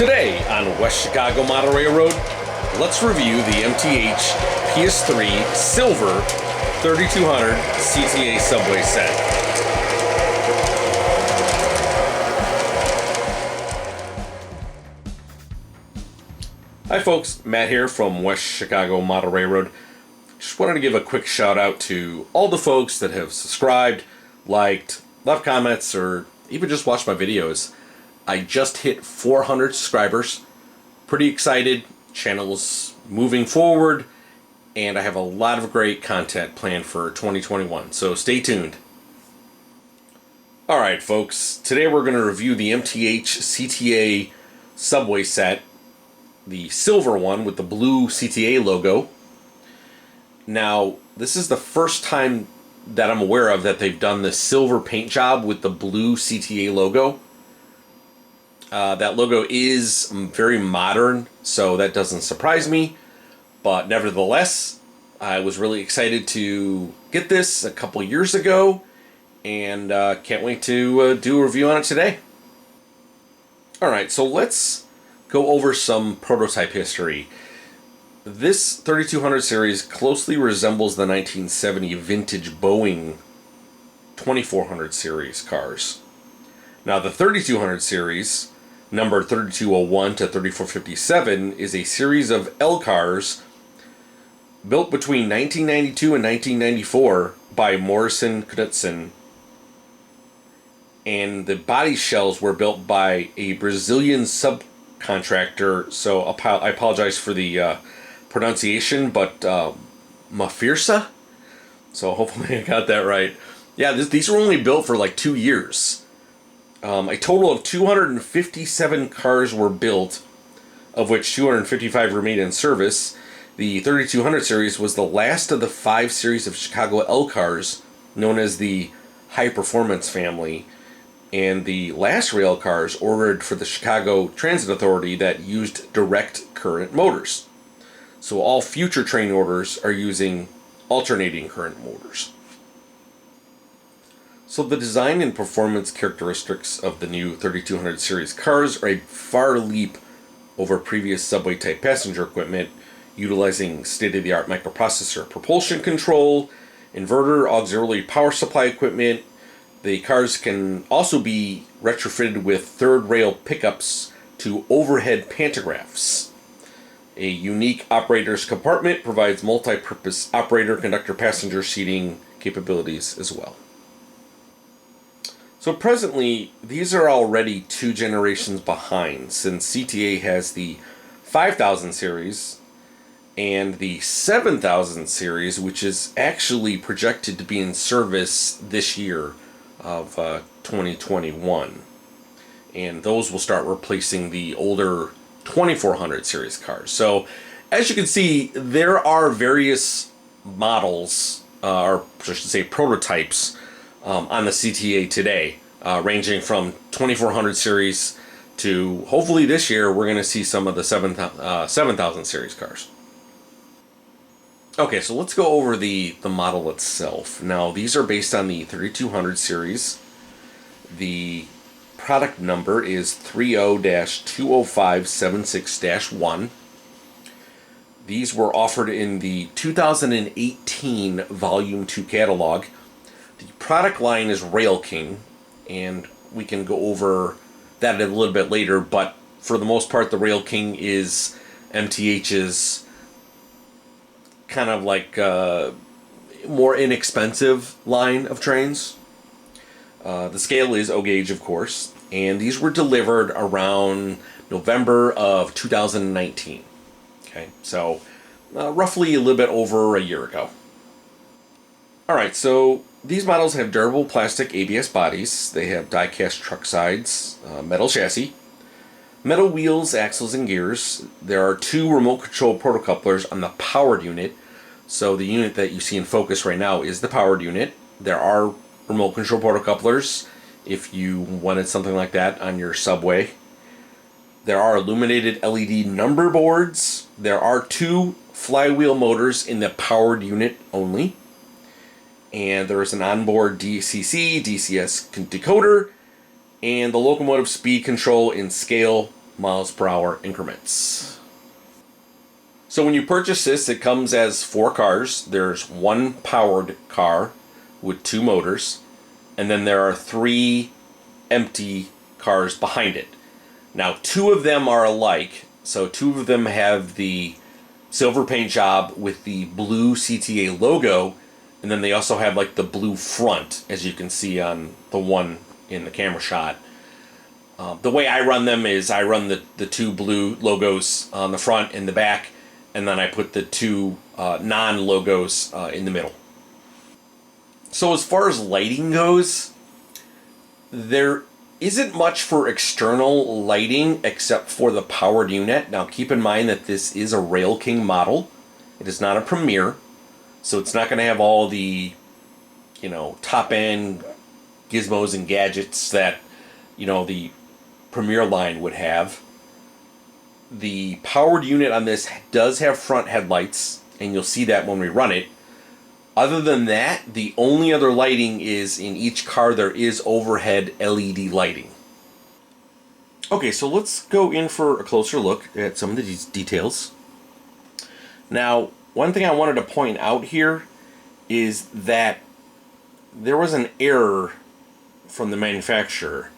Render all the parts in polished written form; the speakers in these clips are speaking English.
Today on West Chicago Model Railroad, let's review the MTH PS3 Silver 3200 CTA subway set. Hi folks, Matt here from West Chicago Model Railroad. Just wanted to give a quick shout out to all the folks that have subscribed, liked, left comments, or even just watched my videos. I just hit 400 subscribers. Pretty excited. Channel's moving forward, and I have a lot of great content planned for 2021, so stay tuned. Alright folks, today we're going to review the MTH CTA subway set, the silver one with the blue CTA logo. Now, this is the first time that I'm aware of that they've done the silver paint job with the blue CTA logo. That logo is very modern, so that doesn't surprise me. But nevertheless, I was really excited to get this a couple years ago, and can't wait to do a review on it today. Alright, so let's go over some prototype history. This 3200 series closely resembles the 1970 vintage Boeing 2400 series cars. Now the 3200 series, numbered 3201 to 3457, is a series of L cars built between 1992 and 1994 by Morrison Knudsen, and the body shells were built by a Brazilian subcontractor, so I apologize for the pronunciation, but Mafirsa? So hopefully I got that right. Yeah, these were only built for like 2 years. A total of 257 cars were built, of which 255 remained in service. The 3200 series was the last of the 5 series of Chicago L cars, known as the High Performance family, and the last rail cars ordered for the Chicago Transit Authority that used direct current motors. So all future train orders are using alternating current motors. So the design and performance characteristics of the new 3200 series cars are a far leap over previous subway type passenger equipment, utilizing state-of-the-art microprocessor propulsion control, inverter, auxiliary power supply equipment. The cars can also be retrofitted with third rail pickups to overhead pantographs. A unique operator's compartment provides multi-purpose operator, conductor, passenger seating capabilities as well. So presently, these are already 2 generations behind, since CTA has the 5000 series and the 7000 series, which is actually projected to be in service this year of 2021. And those will start replacing the older 2400 series cars. So as you can see, there are various models, or I should say prototypes, on the CTA today, ranging from 2400 series to hopefully this year we're going to see some of the 7000 series cars. Okay, so let's go over the model itself. Now these are based on the 3200 series. The product number is 30-20576-1. These were offered in the 2018 Volume 2 catalog. The product line is Railking, and we can go over that a little bit later, but for the most part the Railking is MTH's kind of like more inexpensive line of trains. The scale is O gauge, of course, and these were delivered around November of 2019. Okay, so roughly a little bit over a year ago. Alright, so these models have durable plastic ABS bodies. They have die-cast truck sides, metal chassis, metal wheels, axles, and gears. There are 2 remote control protocouplers on the powered unit. So the unit that you see in focus right now is the powered unit. There are remote control protocouplers if you wanted something like that on your subway. There are illuminated LED number boards. There are 2 flywheel motors in the powered unit only. And there is an onboard DCC, DCS decoder, and the locomotive speed control in scale miles per hour increments. So when you purchase this, it comes as 4 cars. There's one powered car with 2 motors, and then there are 3 empty cars behind it. Now, 2 of them are alike, so 2 of them have the silver paint job with the blue CTA logo, and then they also have like the blue front, as you can see on the one in the camera shot. The way I run them is I run the 2 blue logos on the front and the back, and then I put the 2 non-logos in the middle. So as far as lighting goes, there isn't much for external lighting except for the powered unit. Now keep in mind that this is a Railking model. It is not a Premier, so it's not going to have all the, top end gizmos and gadgets that, the Premier line would have. The powered unit on this does have front headlights, and you'll see that when we run it. Other than that, the only other lighting is in each car there is overhead LED lighting. Okay, so let's go in for a closer look at some of these details. Now, one thing I wanted to point out here is that there was an error from the manufacturer,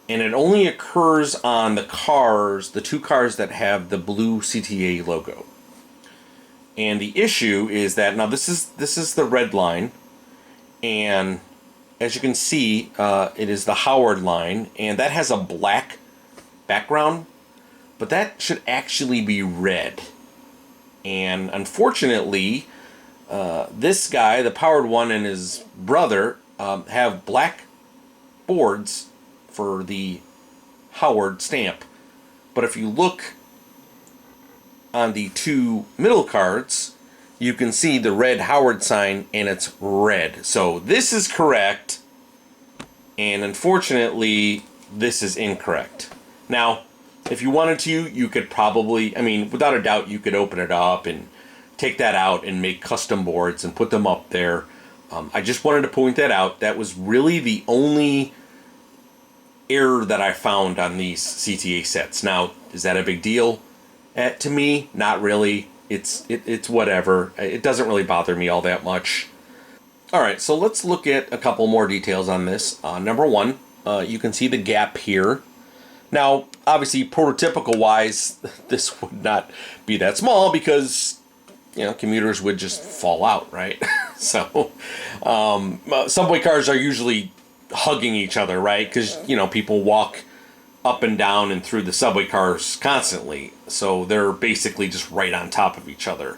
and it only occurs on the cars, the 2 cars that have the blue CTA logo. And the issue is that, now this is the red line, and as you can see, it is the Howard line, and that has a black background, but that should actually be red. And unfortunately, this guy, the powered one, and his brother have black boards for the Howard stamp. But if you look on the 2 middle cards, you can see the red Howard sign, and it's red. So this is correct, and unfortunately, this is incorrect. Now, if you wanted to, you could probably, without a doubt, you could open it up and take that out and make custom boards and put them up there. I just wanted to point that out. That was really the only error that I found on these CTA sets. Now, is that a big deal? To me, not really. It's whatever. It doesn't really bother me all that much. Alright, so let's look at a couple more details on this. Number 1, you can see the gap here. Now, obviously, prototypical-wise, this would not be that small because, commuters would just fall out, right? So, subway cars are usually hugging each other, right? Because, people walk up and down and through the subway cars constantly, so they're basically just right on top of each other.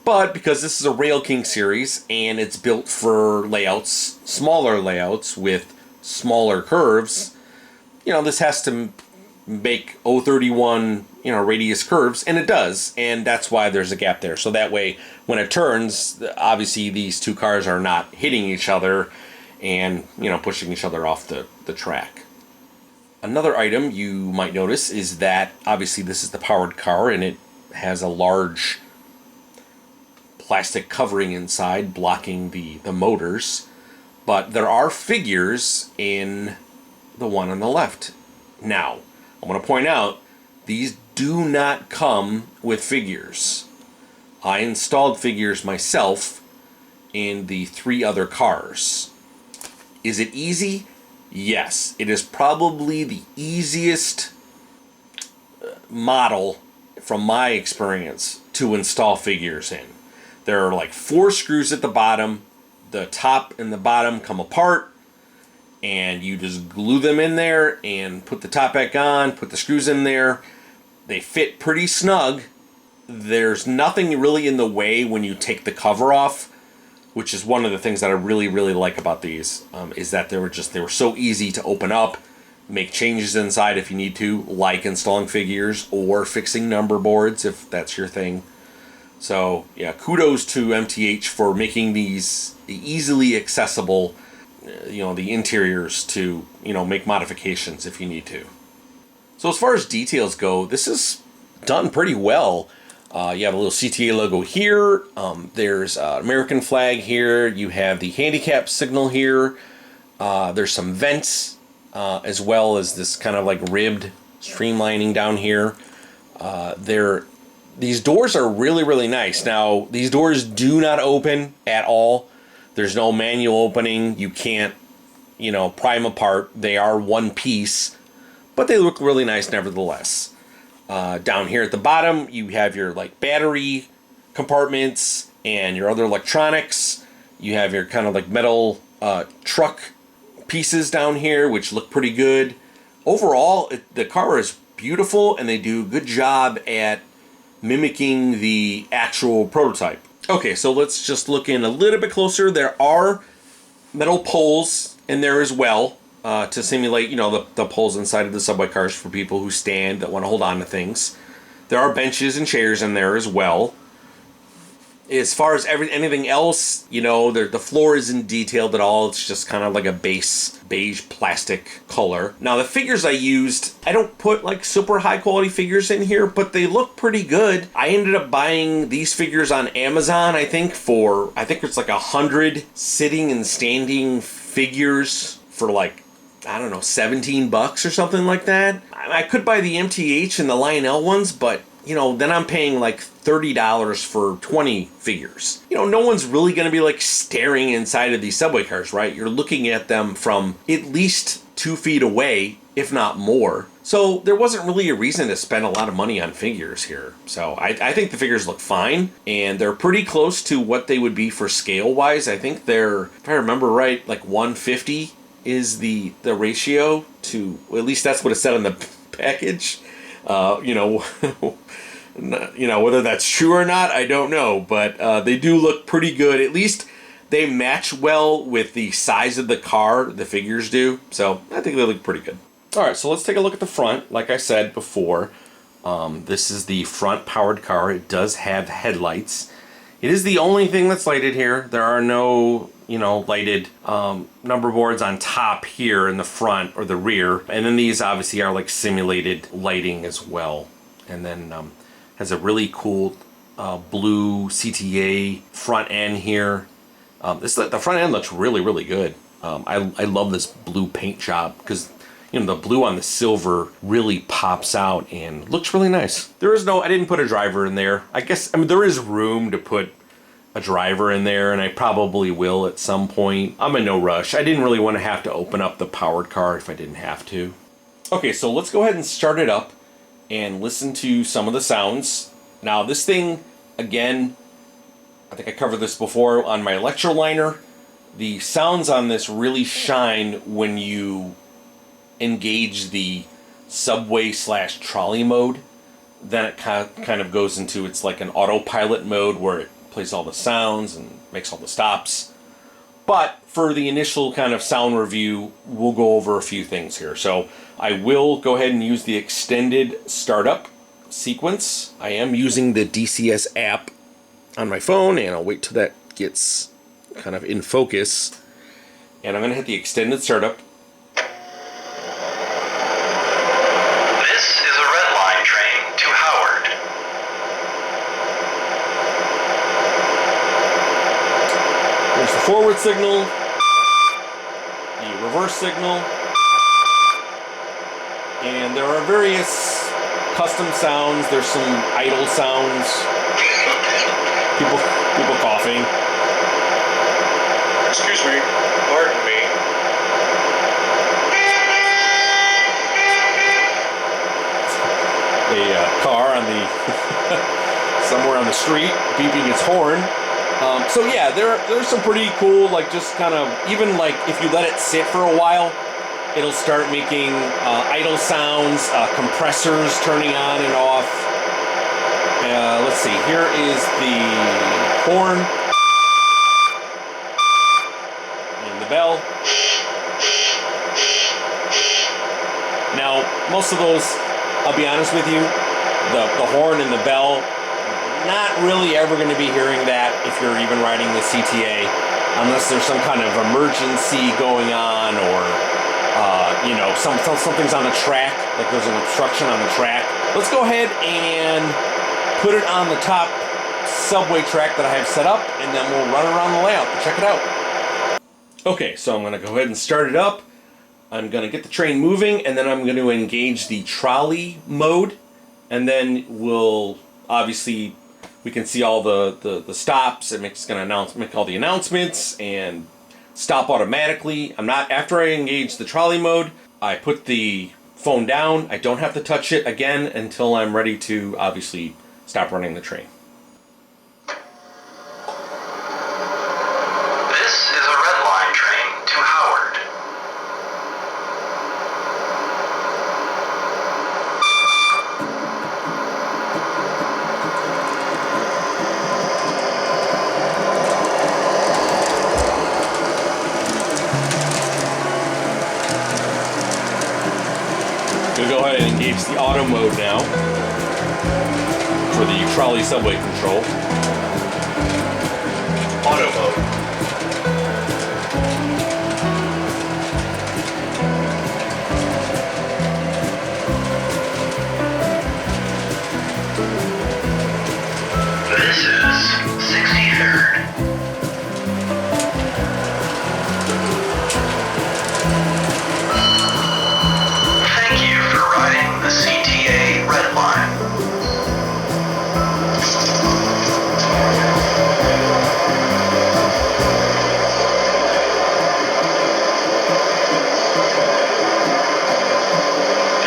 But because this is a Railking series and it's built for layouts, smaller layouts with smaller curves, this has to make 031 radius curves, and it does, and that's why there's a gap there. So that way, when it turns, obviously these 2 cars are not hitting each other and pushing each other off the track. Another item you might notice is that obviously this is the powered car, and it has a large plastic covering inside blocking the motors, but there are figures in the one on the left. Now, I want to point out, these do not come with figures. I installed figures myself in the 3 other cars. Is it easy? Yes, it is probably the easiest model from my experience to install figures in. There are like 4 screws at the bottom. The top and the bottom come apart, and you just glue them in there and put the top back on, put the screws in there. They fit pretty snug. There's nothing really in the way when you take the cover off, which is one of the things that I really, really like about these, is that they were so easy to open up, make changes inside if you need to, like installing figures or fixing number boards if that's your thing. So yeah, kudos to MTH for making these easily accessible, the interiors to, make modifications if you need to. So as far as details go, this is done pretty well. You have a little CTA logo here. There's an American flag here. You have the handicap signal here. There's some vents, as well as this kind of like ribbed streamlining down here. These doors are really, really nice. Now, these doors do not open at all. There's no manual opening. You can't, pry them apart. They are one piece, but they look really nice nevertheless. Down here at the bottom, you have your battery compartments and your other electronics. You have your kind of metal truck pieces down here, which look pretty good. Overall, the car is beautiful, and they do a good job at mimicking the actual prototype. Okay, so let's just look in a little bit closer. There are metal poles in there as well to simulate, the poles inside of the subway cars for people who stand that want to hold on to things. There are benches and chairs in there as well. As far as anything else, the floor isn't detailed at all. It's just kind of like a base beige plastic color. Now, the figures I used, I don't put super high quality figures in here, but they look pretty good. I ended up buying these figures on Amazon, I think it's 100 sitting and standing figures for $17 or something like that. I could buy the MTH and the Lionel ones, but then I'm paying $30 for 20 figures. No one's really going to be staring inside of these subway cars, right? You're looking at them from at least 2 feet away, if not more. So there wasn't really a reason to spend a lot of money on figures here. So I think the figures look fine, and they're pretty close to what they would be for scale-wise. I think they're, if I remember right, 150 is the ratio to, well, at least that's what it said on the package. Whether that's true or not, I don't know, but they do look pretty good. At least they match well with the size of the car, the figures do, so I think they look pretty good. Alright, so let's take a look at the front. Like I said before, this is the front powered car. It does have headlights. It is the only thing that's lighted here. There are no, lighted number boards on top here in the front or the rear. And then these obviously are simulated lighting as well. And then has a really cool blue CTA front end here. The front end looks really, really good. I love this blue paint job because the blue on the silver really pops out and looks really nice. I didn't put a driver in there. There is room to put a driver in there, and I probably will at some point. I'm in no rush. I didn't really want to have to open up the powered car if I didn't have to. Okay, so let's go ahead and start it up and listen to some of the sounds. Now, this thing, again, I think I covered this before on my Electroliner. The sounds on this really shine when you engage the subway/trolley mode. Then it kind of goes into, it's like an autopilot mode where it plays all the sounds and makes all the stops. But for the initial kind of sound review, we'll go over a few things here. So I will go ahead and use the extended startup sequence. I am using the DCS app on my phone, and I'll wait till that gets kind of in focus. And I'm going to hit the extended startup. This is a Red Line train to Howard. There's the forward signal, the reverse signal, and there are various custom sounds. There's some idle sounds, people coughing. Excuse me, pardon me. A car on the somewhere on the street beeping its horn. So yeah, there's some pretty cool, just kind of, even if you let it sit for a while, it'll start making idle sounds, compressors turning on and off. Let's see, here is the horn and the bell. Now, most of those, I'll be honest with you, the horn and the bell, not really ever going to be hearing that if you're even riding the CTA, unless there's some kind of emergency going on, or something's on the track, like there's an obstruction on the track. Let's go ahead and put it on the top subway track that I have set up, and then we'll run around the layout and check it out. Okay, so I'm going to go ahead and start it up. I'm going to get the train moving, and then I'm going to engage the trolley mode, and then we'll obviously we can see all the stops. It's going to make all the announcements and stop automatically. After I engage the trolley mode, I put the phone down. I don't have to touch it again until I'm ready to obviously stop running the train. This is a Red Line train to Howard. We'll go ahead and engage the auto mode now for the trolley subway control. Auto mode. This is 63rd. Thank you for riding the CTA Red Line.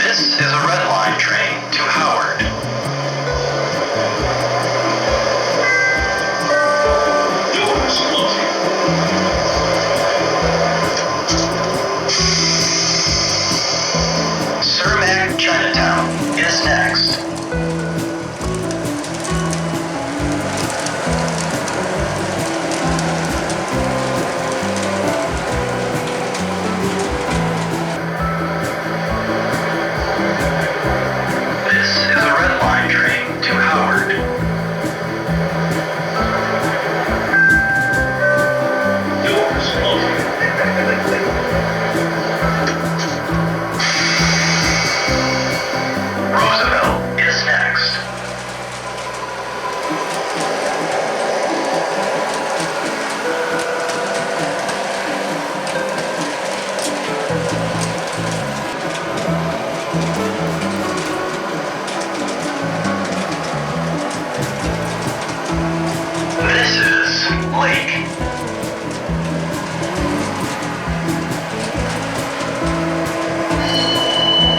This is a Red Line train to Howard. Doors closing. Cermak Chinatown is next. This is a Red Line train to Howard. Doors closing. Roosevelt is next. This is Lake.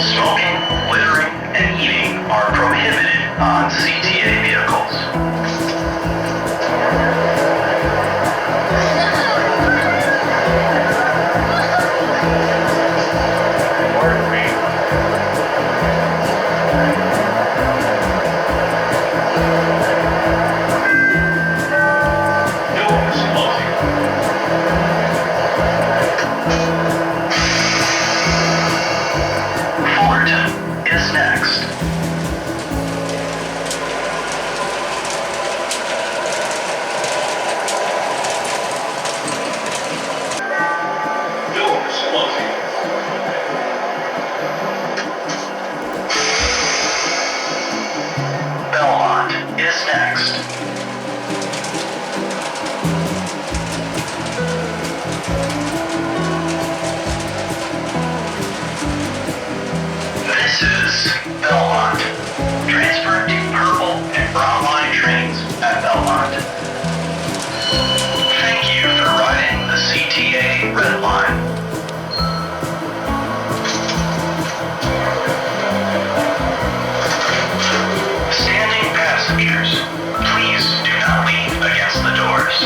Smoking, littering, and eating are prohibited on CTA vehicles. Doors closing. Fullerton is next. Doors closing. Belmont is next. This is Belmont. Transfer to Purple and Brown Line trains at Belmont. Thank you for riding the CTA Red Line. Standing passengers, please do not lean against the doors.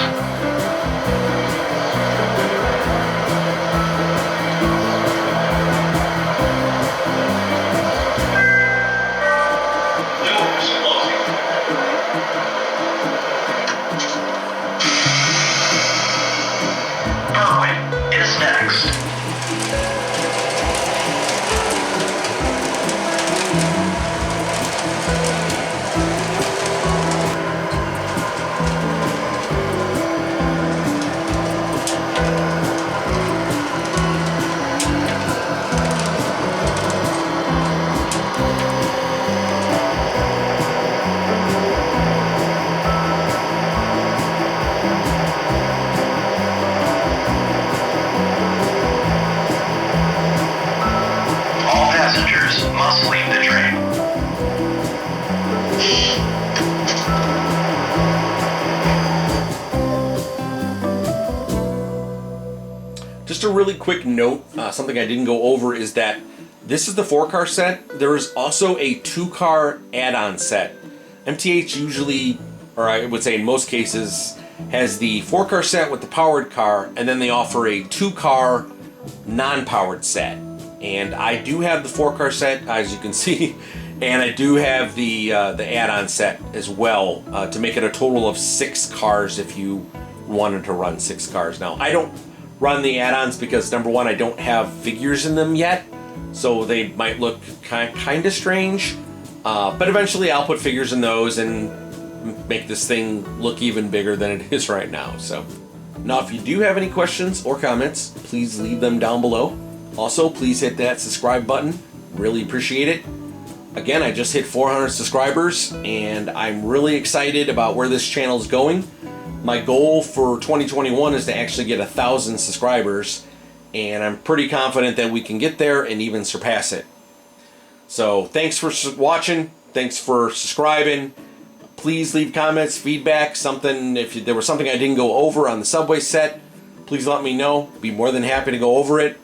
the train. Just a really quick note, something I didn't go over is that this is the 4-car set. There is also a 2-car add-on set. MTH usually, or I would say in most cases, has the 4-car set with the powered car, and then they offer a 2-car non-powered set. And I do have the 4-car set, as you can see, and I do have the add-on set as well to make it a total of 6 cars if you wanted to run 6 cars. Now, I don't run the add-ons because, number one, I don't have figures in them yet, so they might look kind of strange. But eventually I'll put figures in those and make this thing look even bigger than it is right now. So now, if you do have any questions or comments, please leave them down below. Also, please hit that subscribe button. Really appreciate it. Again, I just hit 400 subscribers, and I'm really excited about where this channel is going. My goal for 2021 is to actually get 1,000 subscribers, and I'm pretty confident that we can get there and even surpass it. So thanks for watching. Thanks for subscribing. Please leave comments, feedback, something. If there was something I didn't go over on the subway set, please let me know. Be more than happy to go over it.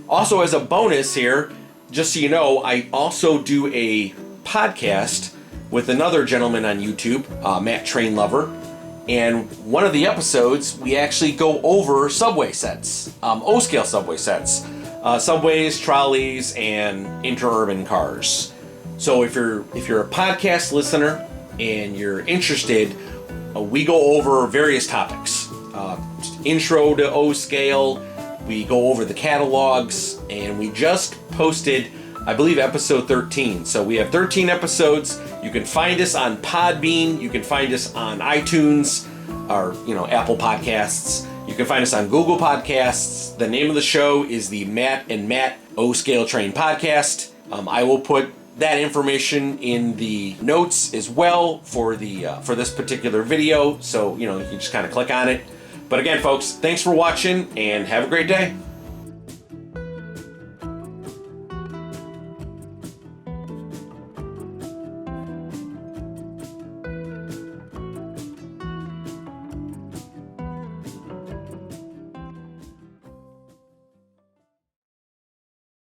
Also, as a bonus here, just so you know, I also do a podcast with another gentleman on YouTube, Matt Train Lover. And one of the episodes, we actually go over subway sets, O-scale subway sets, subways, trolleys, and interurban cars. So if you're a podcast listener and you're interested, we go over various topics. Intro to O-scale, we go over the catalogs, and we just posted, I believe, episode 13. So we have 13 episodes. You can find us on Podbean. You can find us on iTunes, or Apple Podcasts. You can find us on Google Podcasts. The name of the show is the Matt and Matt O-Scale Train Podcast. I will put that information in the notes as well for this particular video. So you can just kind of click on it. But again, folks, thanks for watching and have a great day.